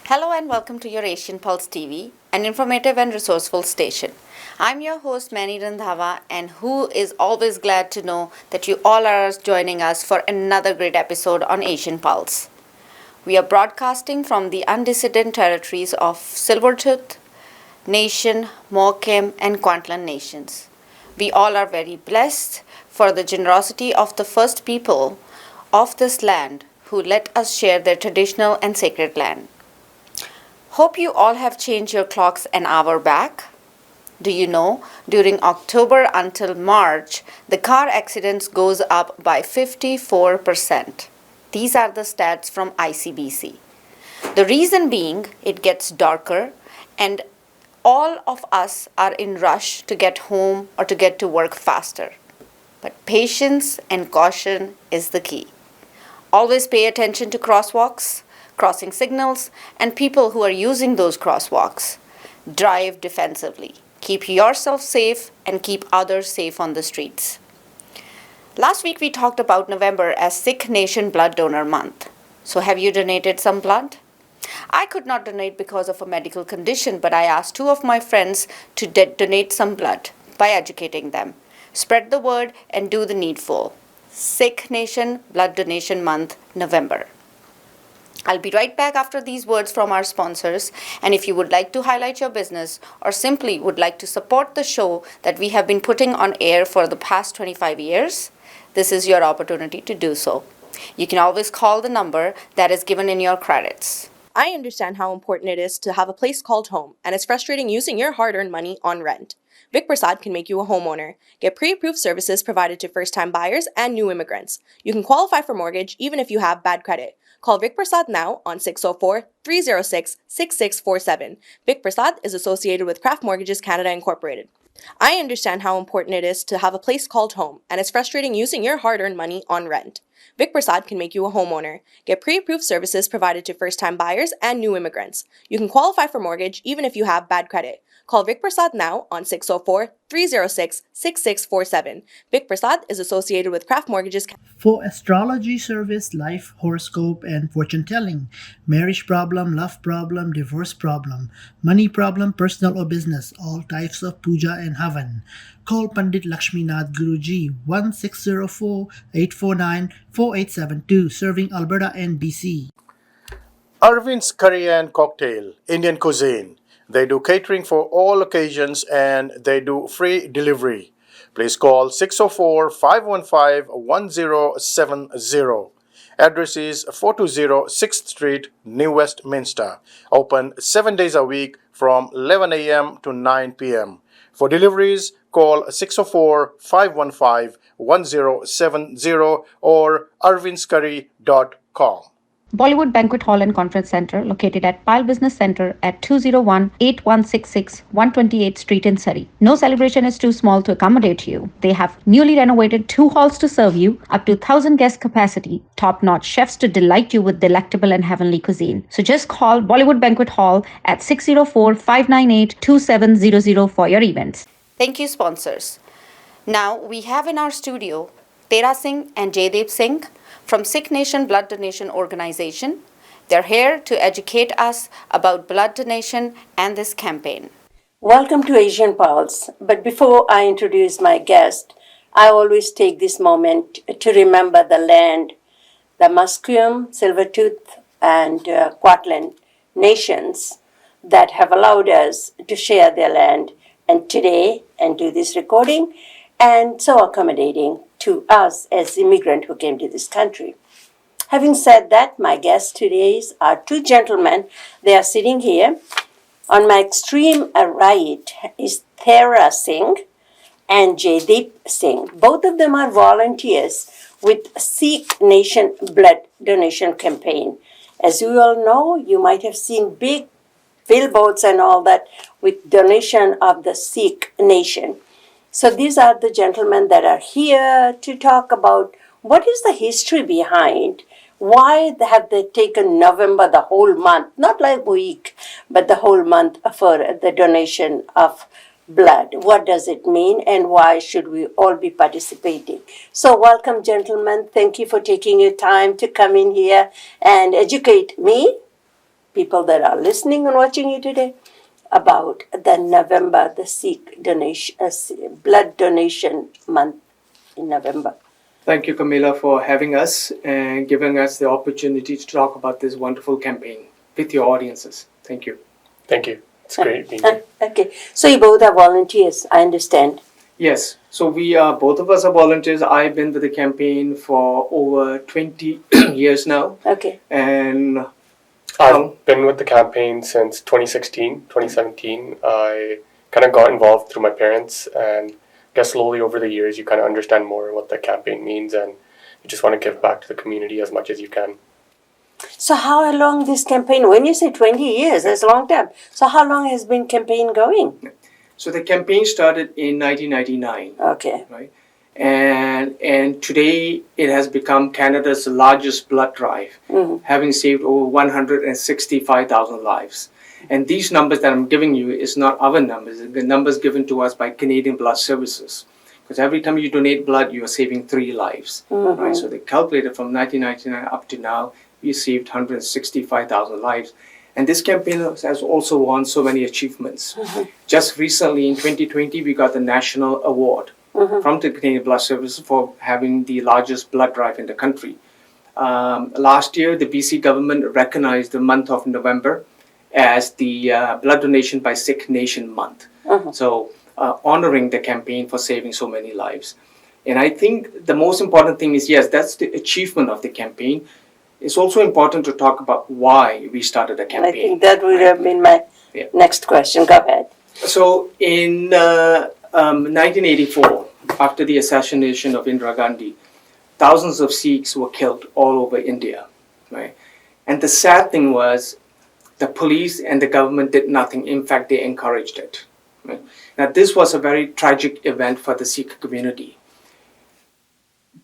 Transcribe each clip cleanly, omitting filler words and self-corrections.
Hello and welcome to your Asian Pulse TV, an informative and resourceful station. I'm your host Manny Randhawa, and who is always glad to know that you all are joining us for another great episode on Asian Pulse. We are broadcasting from the undissident territories of Silvertooth Nation, Morecambe, and Kwantlen nations. We all are very blessed for the generosity of the first people of this land who let us share their traditional and sacred land. Hope you all have changed your clocks an hour back. Do you know, during October until March, the car accidents goes up by 54%. These are the stats from ICBC. The reason being, it gets darker and all of us are in rush to get home or to get to work faster. But patience and caution is the key. Always pay attention to crosswalks, crossing signals, and people who are using those crosswalks. Drive defensively. Keep yourself safe and keep others safe on the streets. Last week we talked about November as Sikh Nation Blood Donor Month. So have you donated some blood? I could not donate because of a medical condition, but I asked two of my friends to donate some blood by educating them. Spread the word and do the needful. Sikh Nation Blood Donation Month, November. I'll be right back after these words from our sponsors. And if you would like to highlight your business or simply would like to support the show that we have been putting on air for the past 25 years, this is your opportunity to do so. You can always call the number that is given in your credits. I understand how important it is to have a place called home, and it's frustrating using your hard-earned money on rent. Vic Prasad can make you a homeowner. Get pre-approved services provided to first-time buyers and new immigrants. You can qualify for mortgage even if you have bad credit. Call Vic Prasad now on 604-306-6647. Vic Prasad is associated with Craft Mortgages Canada Incorporated. I understand how important it is to have a place called home, and it's frustrating using your hard-earned money on rent. Vic Prasad can make you a homeowner. Get pre-approved services provided to first-time buyers and new immigrants. You can qualify for mortgage even if you have bad credit. Call Vic Prasad now on 604-306-6647. Vic Prasad is associated with Craft Mortgages. For astrology service, life horoscope, and fortune telling, marriage problem, love problem, divorce problem, money problem, personal or business, all types of puja and havan. Call Pandit Lakshminath Guruji 1604-849-4872, serving Alberta and BC. Arvind's Curry and Cocktail, Indian cuisine. They do catering for all occasions and they do free delivery. Please call 604-515-1070. Address is 420 6th Street, New Westminster. Open 7 days a week from 11 a.m. to 9 p.m. For deliveries, call 604-515-1070 or arvindscurry.com. Bollywood Banquet Hall and Conference Center, located at Pile Business Center at 201-8166 128th Street in Surrey. No celebration is too small to accommodate you. They have newly renovated 2 halls to serve you, up to 1,000 guest capacity, top-notch chefs to delight you with delectable and heavenly cuisine. So just call Bollywood Banquet Hall at 604-598-2700 for your events. Thank you, sponsors. Now we have in our studio Tera Singh and Jaydev Singh from Sikh Nation Blood Donation Organization. They're here to educate us about blood donation and this campaign. Welcome to Asian Pulse. But before I introduce my guest, I always take this moment to remember the land, the Musqueam, Silvertooth, and Kwantlen nations that have allowed us to share their land and today and do this recording, and so accommodating to us as immigrants who came to this country. Having said that, my guests today are 2 gentlemen. They are sitting here. On my extreme right is Tera Singh and Jaydeep Singh. Both of them are volunteers with Sikh Nation Blood Donation Campaign. As you all know, you might have seen big billboards and all that with donation of the Sikh Nation. So these are the gentlemen that are here to talk about what is the history behind, why have they taken November, the whole month, not like a week, but the whole month for the donation of blood. What does it mean and why should we all be participating? So welcome, gentlemen. Thank you for taking your time to come in here and educate me people that are listening and watching you today about the November, the Sikh donation, blood donation month in November? Thank you, Camila, for having us and giving us the opportunity to talk about this wonderful campaign with your audiences. Thank you. Thank you. It's great being here. Okay, so you both are volunteers, I understand. Yes, so both of us are volunteers. I've been with the campaign for over 20 years now. Okay. And I've been with the campaign since 2016, 2017. I kind of got involved through my parents, and I guess slowly over the years you kind of understand more what the campaign means, and you just want to give back to the community as much as you can. So how long this campaign, when you say 20 years, that's a long time. So how long has been campaign going? so the campaign started in 1999. Okay. Right? And today it has become Canada's largest blood drive, having saved over 165,000 lives. And these numbers that I'm giving you is not our numbers, the numbers given to us by Canadian Blood Services. Because every time you donate blood, you are saving 3 lives. Right? So they calculated from 1999 up to now, we saved 165,000 lives. And this campaign has also won so many achievements. Just recently in 2020, we got the National Award from the Canadian Blood Services for having the largest blood drive in the country. Last year, the BC government recognized the month of November as the Blood Donation by Sikh Nation month. So honoring the campaign for saving so many lives. And I think the most important thing is, yes, that's the achievement of the campaign. It's also important to talk about why we started the campaign. I think that would have been my next question. Go ahead. So in 1984, after the assassination of Indira Gandhi, thousands of Sikhs were killed all over India, right? And the sad thing was the police and the government did nothing. In fact, they encouraged it. Right? Now, this was a very tragic event for the Sikh community.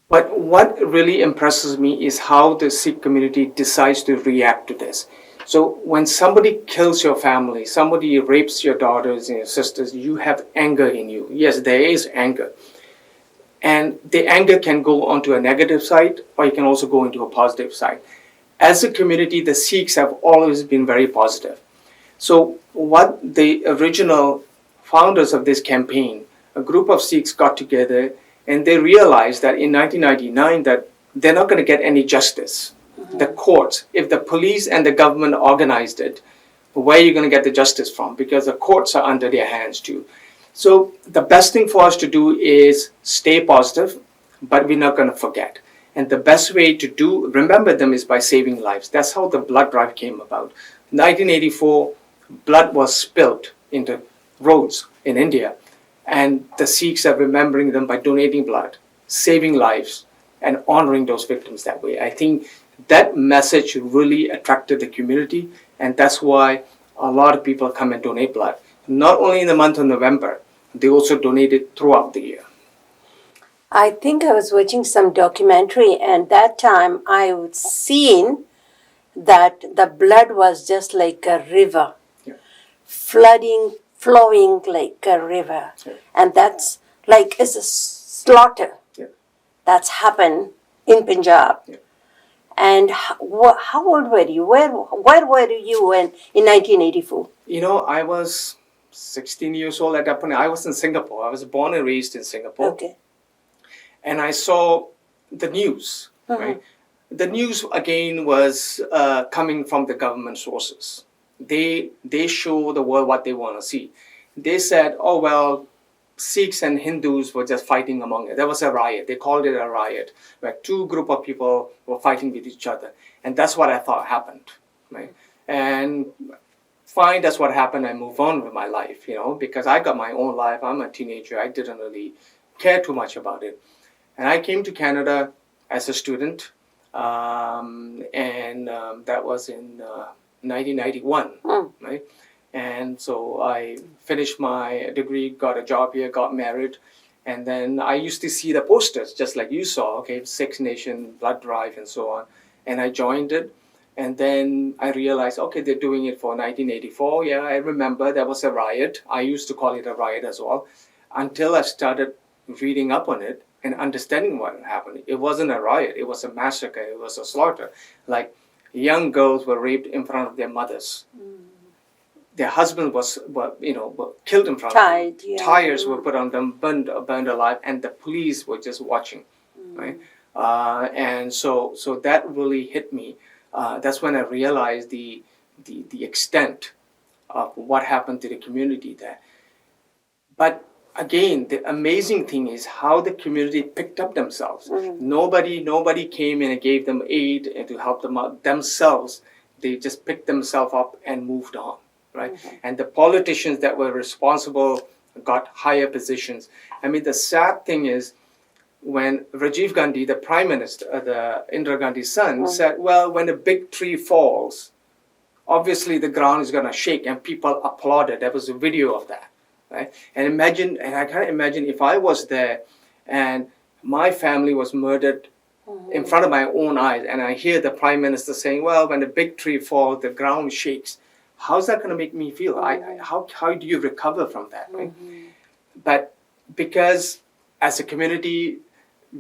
But what really impresses me is how the Sikh community decides to react to this. So when somebody kills your family, somebody rapes your daughters and your sisters, you have anger in you. Yes, there is anger. And the anger can go onto a negative side, or you can also go into a positive side. As a community, the Sikhs have always been very positive. So what the original founders of this campaign, a group of Sikhs got together and they realized that in 1999 that they're not going to get any justice. The courts, if the police and the government organized it, where are you going to get the justice from? Because the courts are under their hands too. So the best thing for us to do is stay positive, but we're not going to forget. And the best way to remember them is by saving lives. That's how the blood drive came about. 1984, blood was spilled into roads in India. And the Sikhs are remembering them by donating blood, saving lives, and honoring those victims that way. I think that message really attracted the community, and that's why a lot of people come and donate blood. Not only in the month of November, they also donate it throughout the year. I think I was watching some documentary, and that time I would seen that the blood was just like a river, flowing like a river. And that's like it's a slaughter that's happened in Punjab. And how old were you? Where were you in 1984? You know, I was 16 years old at that point. I was in Singapore. I was born and raised in Singapore. Okay. And I saw the news, right? The news, again, was coming from the government sources. They show the world what they want to see. They said, oh, well, Sikhs and Hindus were just fighting among it. There was a riot. They called it a riot, where 2 groups of people were fighting with each other. And that's what I thought happened, right? And fine, that's what happened. I move on with my life, because I got my own life. I'm a teenager. I didn't really care too much about it. And I came to Canada as a student, and that was in 1991, right? And so I finished my degree, got a job here, got married, and then I used to see the posters, just like you saw, Sikh Nation, Blood Drive, and so on. And I joined it, and then I realized, they're doing it for 1984. Yeah, I remember there was a riot. I used to call it a riot as well, until I started reading up on it and understanding what happened. It wasn't a riot, it was a massacre, it was a slaughter. Like, young girls were raped in front of their mothers. Their husband were killed in front of Tied, them. yeah. Tires were put on them, burned alive, and the police were just watching, right? And so that really hit me. That's when I realized the extent of what happened to the community there. But again, the amazing thing is how the community picked up themselves. Nobody came in and gave them aid and to help them out themselves. They just picked themselves up and moved on, right? And the politicians that were responsible got higher positions. I mean, the sad thing is when Rajiv Gandhi, the prime minister, the Indira Gandhi's son, said, well, when a big tree falls, obviously the ground is going to shake, and people applauded. There was a video of that. Right? And I can't imagine if I was there and my family was murdered in front of my own eyes, and I hear the prime minister saying, well, when a big tree falls, the ground shakes. How's that going to make me feel? How do you recover from that? Right? But because as a community,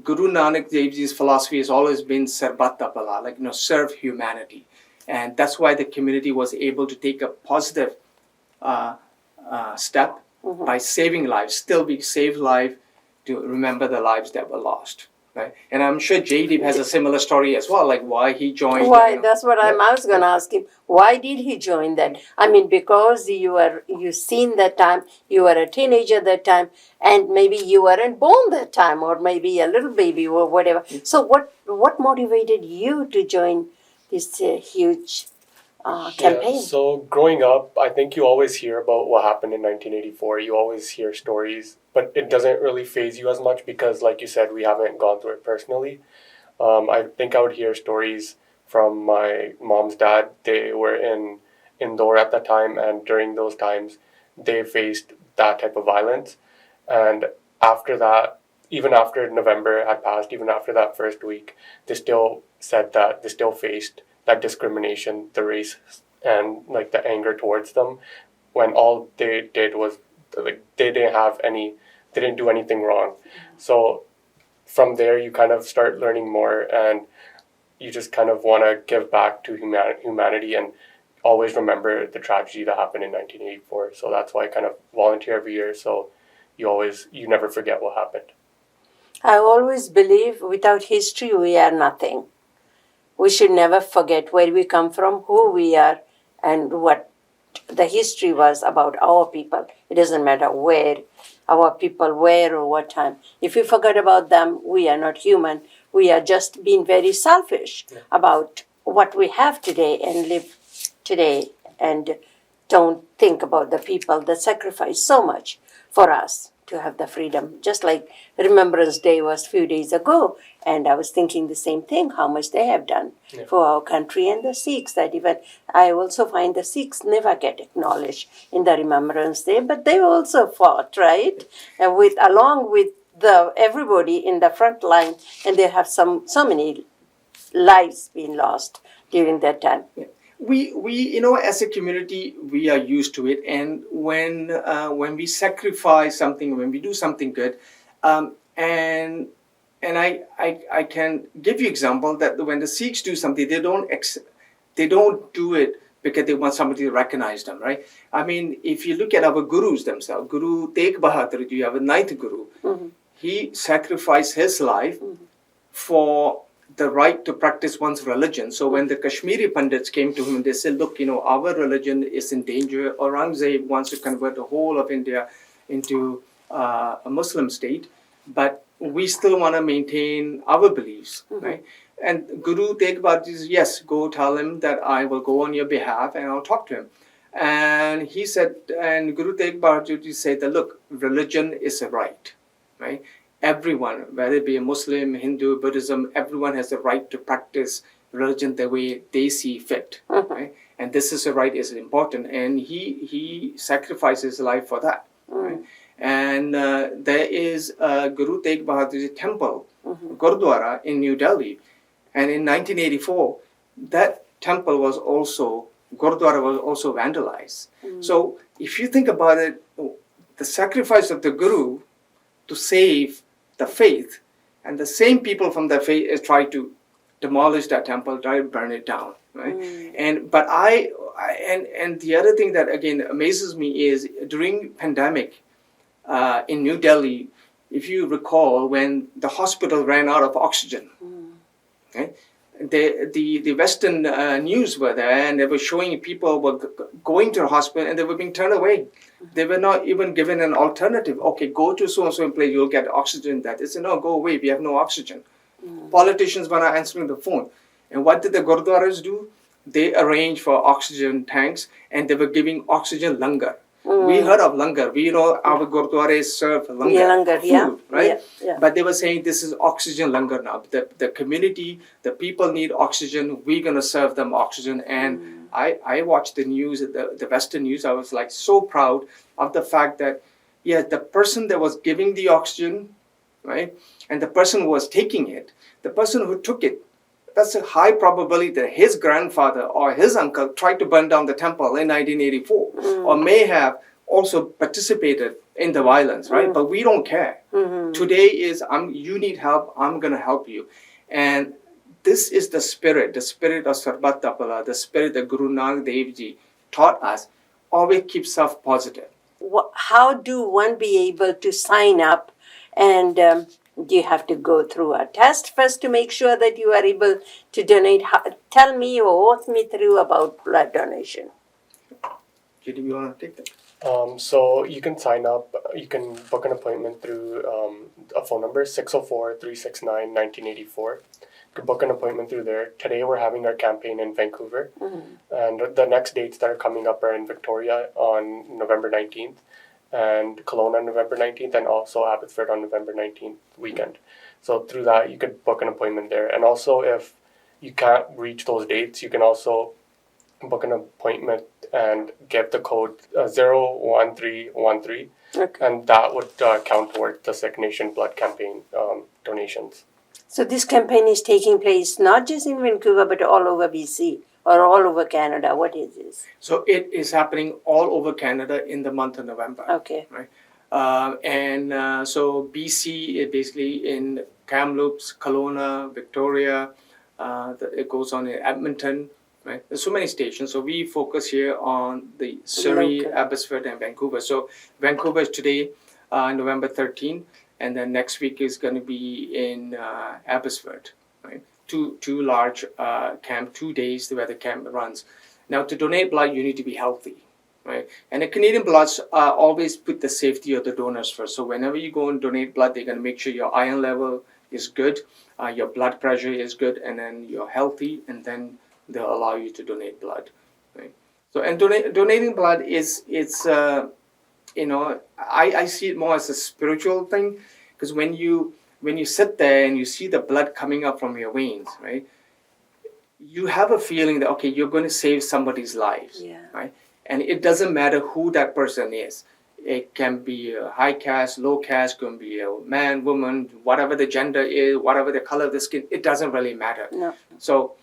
Guru Nanak Dev Ji's philosophy has always been Sarbat Bala, like, serve humanity. And that's why the community was able to take a positive step by saving lives. Still, we save life to remember the lives that were lost, right? And I'm sure Jaydeep has a similar story as well, like why he joined. Why? That's what I was going to ask him. Why did he join that? I mean, because you seen that time, you were a teenager that time, and maybe you weren't born that time, or maybe a little baby or whatever. So what motivated you to join this huge campaign? Yeah, so growing up, I think you always hear about what happened in 1984. You always hear stories, but it doesn't really faze you as much because, like you said, we haven't gone through it personally. I think I would hear stories from my mom's dad. They were in Indore at that time, and during those times, they faced that type of violence. And after that, even after November had passed, even after that first week, they still said that they still faced that discrimination, the race, and like the anger towards them, when all they did was like they didn't do anything wrong. So from there, you kind of start learning more, and you just kind of want to give back to humanity and always remember the tragedy that happened in 1984. So that's why I kind of volunteer every year. So you never forget what happened. I always believe without history we are nothing. We should never forget where we come from, who we are, and what the history was about our people. It doesn't matter where our people were or what time. If we forget about them, we are not human. We are just being very selfish about what we have today and live today, and don't think about the people that sacrifice so much for us to have the freedom. Just like Remembrance Day was a few days ago, and I was thinking the same thing, how much they have done for our country, and the Sikhs, that even I also find the Sikhs never get acknowledged in the Remembrance Day, but they also fought, right? And along with everybody in the front line, and they have so many lives being lost during that time. We as a community, we are used to it, and when we sacrifice something, when we do something good, and I can give you example that when the Sikhs do something, they don't do it because they want somebody to recognize them, right? I mean, if you look at our gurus themselves, Guru Tegh Bahadur, you have a ninth guru. He sacrificed his life for the right to practice one's religion. So when the Kashmiri Pandits came to him, they said, look, our religion is in danger. Aurangzeb wants to convert the whole of India into a Muslim state, but we still want to maintain our beliefs, right? And Guru Tegh Bahadur says, yes, go tell him that I will go on your behalf and I'll talk to him. And he said, and Guru Tegh Bahadur said that, look, religion is a right, right? Everyone, whether it be a Muslim, Hindu, Buddhism, everyone has the right to practice religion the way they see fit, right? And this is a right, is important, and he sacrifices his life for that, right? And there is Guru Tegh Bahadur's temple, Gurdwara in New Delhi, and in 1984, that temple was also, Gurdwara was also vandalized. So if you think about it, the sacrifice of the Guru to save the faith, and the same people from the faith try to demolish that temple, try to burn it down, right? And the other thing that again amazes me is during pandemic in New Delhi, if you recall, when the hospital ran out of oxygen, okay, the Western news were there, and they were showing people were going to the hospital and they were being turned away. They were not even given an alternative. Okay, go to so and so place, you'll get oxygen. That they said, no, go away. We have no oxygen. Politicians were not answering the phone. And what did the gurdwaras do? They arranged for oxygen tanks, and they were giving oxygen langar. We heard of langar. We know our gurdwaras serve langar, food, right? Yeah. But they were saying this is oxygen langar now. The community, the people need oxygen. We're gonna serve them oxygen. And I watched the news, the Western news. I was like so proud of the fact that the person that was giving the oxygen, right, and the person who was taking it, the person who took it, that's a high probability that his grandfather or his uncle tried to burn down the temple in 1984, or may have also participated in the violence, right? But we don't care. Today is, you need help, I'm going to help you. And this is the spirit of Sarbat Tapala, the spirit that Guru Nanak Dev Ji taught us. Always keep self positive. How do one be able to sign up, and do you have to go through a test first to make sure that you are able to donate? Tell me or walk me through about blood donation. Did you want to take that? So you can sign up, you can book an appointment through a phone number, 604-369-1984. You can book an appointment through there. Today we're having our campaign in Vancouver. And the next dates that are coming up are in Victoria on November 19th. And Kelowna on November 19th, and also Abbotsford on November 19th weekend. So through that, you could book an appointment there. And also, if you can't reach those dates, you can also book an appointment and get the code 01313, and that would count towards the Sikh Nation Blood Campaign donations. So this campaign is taking place not just in Vancouver, but all over BC or all over Canada. What is this? So it is happening all over Canada in the month of November. Okay. Right. So BC is basically in Kamloops, Kelowna, Victoria. It goes on in Edmonton. Right. There's so many stations. So we focus here on the Surrey, Local. Abbotsford, and Vancouver. So Vancouver is today, November 13th, and then next week is going to be in Abbotsford. Right. Two large camp, 2 days where the camp runs. Now, to donate blood, you need to be healthy, right? And the Canadian Bloods always put the safety of the donors first. So whenever you go and donate blood, they're going to make sure your iron level is good, your blood pressure is good, and then you're healthy, and then they'll allow you to donate blood, right? So, and donating blood I see it more as a spiritual thing, because when you sit there and you see the blood coming up from your veins, right, you have a feeling that, okay, you're going to save somebody's lives, right? And it doesn't matter who that person is. It can be a high caste, low caste, can be a man, woman, whatever the gender is, whatever the color of the skin, it doesn't really matter. No. So,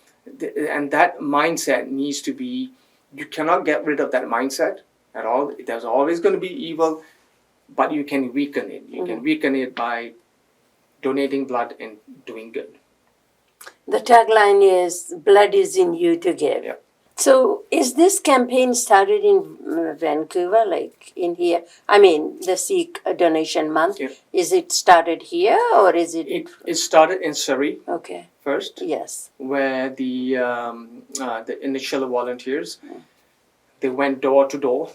and that mindset needs to be, you cannot get rid of that mindset at all. There's always going to be evil, but you can weaken it. You can weaken it by donating blood and doing good. The tagline is "Blood is in you to give." Yeah. So, is this campaign started in Vancouver, like in here? I mean, the Sikh Donation Month. Yeah. Is it started here or is it? It started in Surrey Okay. first, Yes. where the initial volunteers, they went door to door,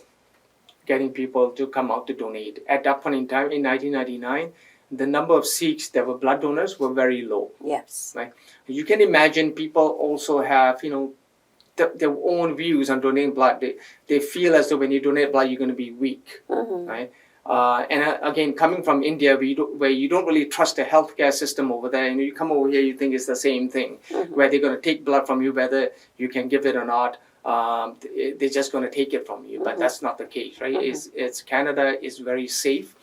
getting people to come out to donate. At that point in time, in 1999, the number of Sikhs that were blood donors were very low. Yes. Right? You can imagine people also have, their own views on donating blood. They feel as though when you donate blood, you're going to be weak, right? Again, coming from India, where you don't really trust the healthcare system over there, and you come over here, you think it's the same thing, where they're going to take blood from you, whether you can give it or not. They're just going to take it from you, but that's not the case, right? It's Canada is very safe.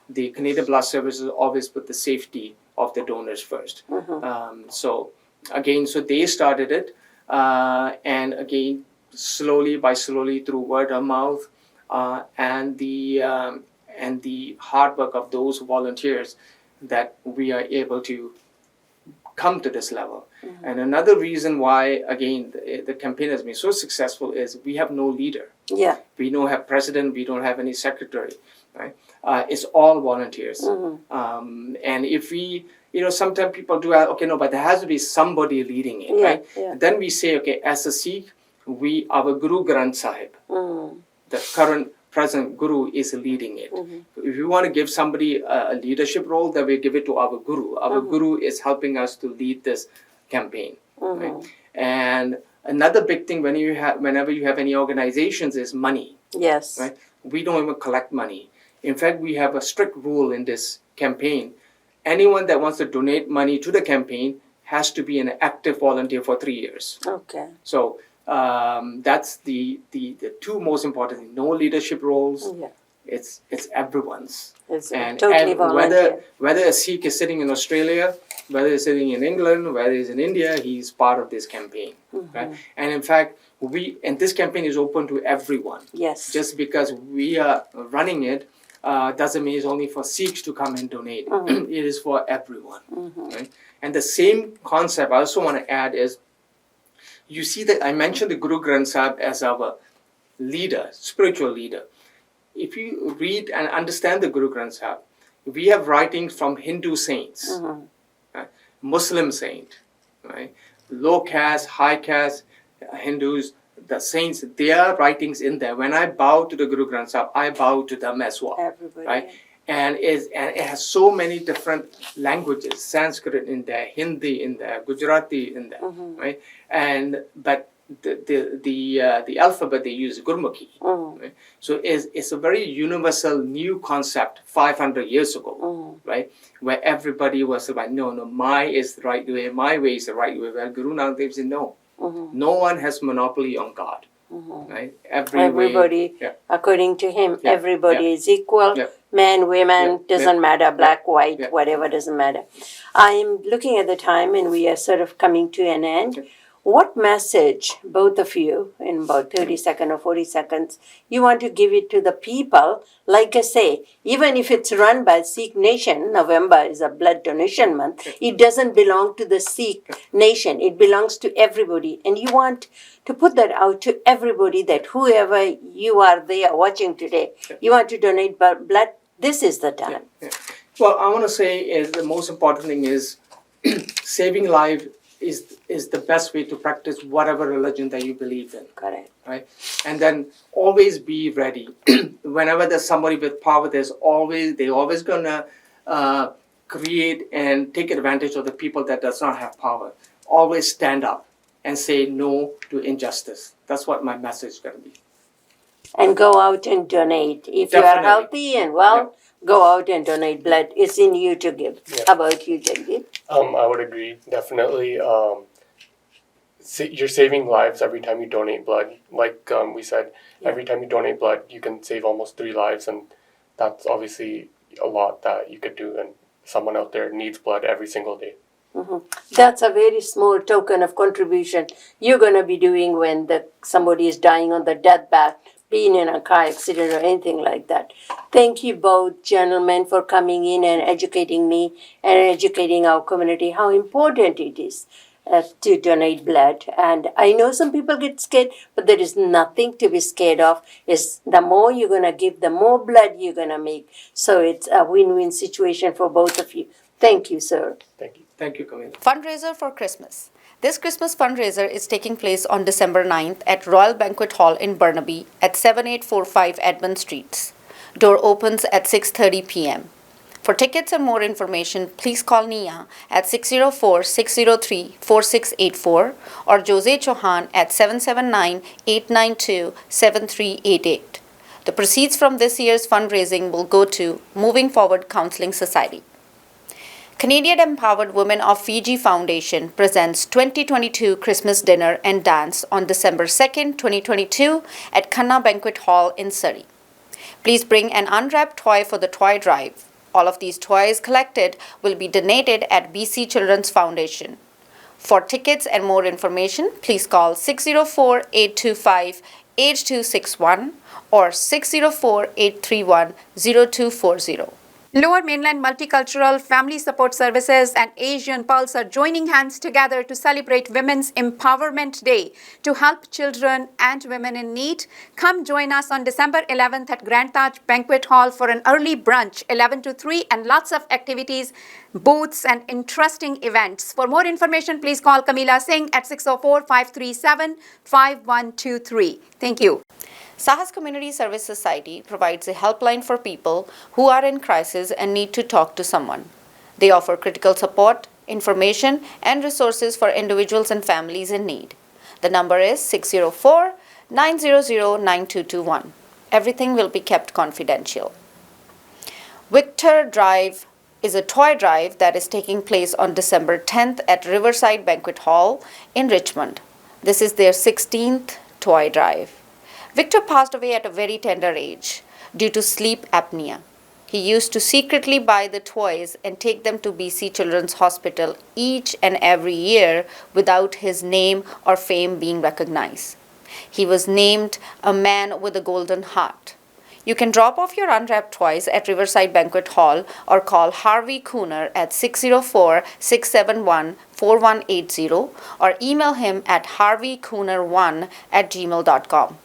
The Canadian Blood Services always put the safety of the donors first. So they started it, and again, slowly through word of mouth, and the hard work of those volunteers, that we are able to come to this level. And another reason why, again, the campaign has been so successful is we have no leader. Yeah. We don't have president. We don't have any secretary. Right? It's all volunteers. And if we, sometimes people do, okay, no, but there has to be somebody leading it, Yeah, right? yeah. Then we say, okay, as a Sikh, our Guru Granth Sahib, the current present Guru is leading it. If we want to give somebody a leadership role, then we give it to our Guru. Our Guru is helping us to lead this campaign. Right? And another big thing whenever you have any organizations is money. Yes. Right? We don't even collect money. In fact, we have a strict rule in this campaign. Anyone that wants to donate money to the campaign has to be an active volunteer for 3 years. Okay. So that's the two most important things. No leadership roles. Yeah. It's everyone's. It's And totally volunteer. whether a Sikh is sitting in Australia, whether he's sitting in England, whether he's in India, he's part of this campaign. Right? And in fact, this campaign is open to everyone. Yes. Just because we are running it doesn't mean it's only for Sikhs to come and donate. It is for everyone. Right? And the same concept I also want to add is, you see that I mentioned the Guru Granth Sahib as our leader, spiritual leader. If you read and understand the Guru Granth Sahib, we have writings from Hindu saints, right? Muslim saint, right? Low caste, high caste Hindus, the saints, their writings in there. When I bow to the Guru Granth Sahib, I bow to them as well. Everybody. Right? And it has so many different languages, Sanskrit in there, Hindi in there, Gujarati in there, right? But the alphabet they use is Gurmukhi, right? So it's a very universal new concept 500 years ago, right? Where everybody was like, no, my is the right way, my way is the right way. Where Guru Nanak Dev said, no, no one has monopoly on God, right? Everybody, yeah. according to him, Yeah, everybody yeah. is equal. Yeah. Men, women, Yeah, doesn't matter, black, white, Yeah. whatever, doesn't matter. I'm looking at the time and we are sort of coming to an end. Okay. What message, both of you, in about 30 seconds or 40 seconds, you want to give it to the people? Like I say, even if it's run by Sikh Nation, November is a blood donation month, it doesn't belong to the Sikh Nation. It belongs to everybody. And you want to put that out to everybody that whoever you are there watching today, you want to donate blood, this is the time. Yeah. Well, I want to say is the most important thing is saving life is the best way to practice whatever religion that you believe in. Correct. Right? And then always be ready. Whenever there's somebody with power, they're always gonna create and take advantage of the people that does not have power. Always stand up and say no to injustice. That's what my message is gonna be. And go out and donate. If you are Definitely. healthy and well, go out and donate blood. It's in you to give. Yeah. How about you, Jagdeep? I would agree, definitely. You're saving lives every time you donate blood. Like we said, every time you donate blood, you can save almost 3 lives, and that's obviously a lot that you could do. And someone out there needs blood every single day. That's a very small token of contribution you're going to be doing when somebody is dying on the deathbed, being in a car accident or anything like that. Thank you both, gentlemen, for coming in and educating me and educating our community how important it is to donate blood. And I know some people get scared, but there is nothing to be scared of. It's the more you're going to give, the more blood you're going to make. So it's a win-win situation for both of you. Thank you, sir. Thank you. Thank you, Camila. Fundraiser for Christmas. This Christmas fundraiser is taking place on December 9th at Royal Banquet Hall in Burnaby at 7845 Edmund Streets. Door opens at 6:30 p.m. For tickets and more information, please call Nia at 604-603-4684 or Jose Chauhan at 779-892-7388. The proceeds from this year's fundraising will go to Moving Forward Counseling Society. Canadian Empowered Women of Fiji Foundation presents 2022 Christmas Dinner and Dance on December 2nd, 2022 at Khanna Banquet Hall in Surrey. Please bring an unwrapped toy for the toy drive. All of these toys collected will be donated at BC Children's Foundation. For tickets and more information, please call 604-825-8261 or 604-831-0240. Lower Mainland Multicultural Family Support Services and Asian Pulse are joining hands together to celebrate Women's Empowerment Day to help children and women in need. Come join us on December 11th at Grand Taj Banquet Hall for an early brunch, 11 to 3, and lots of activities, booths, and interesting events. For more information, please call Kamila Singh at 604-537-5123. Thank you. Sahas Community Service Society provides a helpline for people who are in crisis and need to talk to someone. They offer critical support, information, and resources for individuals and families in need. The number is 604-900-9221. Everything will be kept confidential. Victor Drive is a toy drive that is taking place on December 10th at Riverside Banquet Hall in Richmond. This is their 16th toy drive. Victor passed away at a very tender age due to sleep apnea. He used to secretly buy the toys and take them to BC Children's Hospital each and every year without his name or fame being recognized. He was named a man with a golden heart. You can drop off your unwrapped toys at Riverside Banquet Hall or call Harvey Cooner at 604-671-4180 or email him at harveycooner1@gmail.com.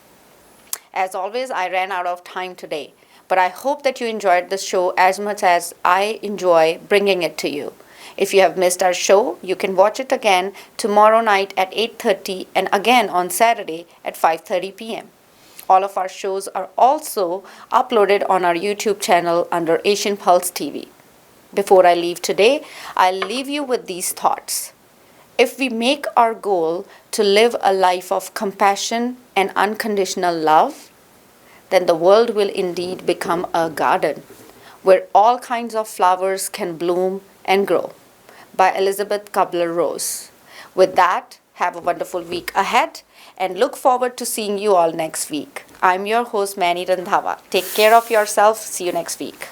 As always, I ran out of time today, but I hope that you enjoyed the show as much as I enjoy bringing it to you. If you have missed our show, you can watch it again tomorrow night at 8:30 and again on Saturday at 5:30 p.m. All of our shows are also uploaded on our YouTube channel under Asian Pulse TV. Before I leave today, I'll leave you with these thoughts. If we make our goal to live a life of compassion and unconditional love, then the world will indeed become a garden where all kinds of flowers can bloom and grow. By Elizabeth Kubler-Ross. With that, have a wonderful week ahead and look forward to seeing you all next week. I'm your host, Manny Randhawa. Take care of yourself. See you next week.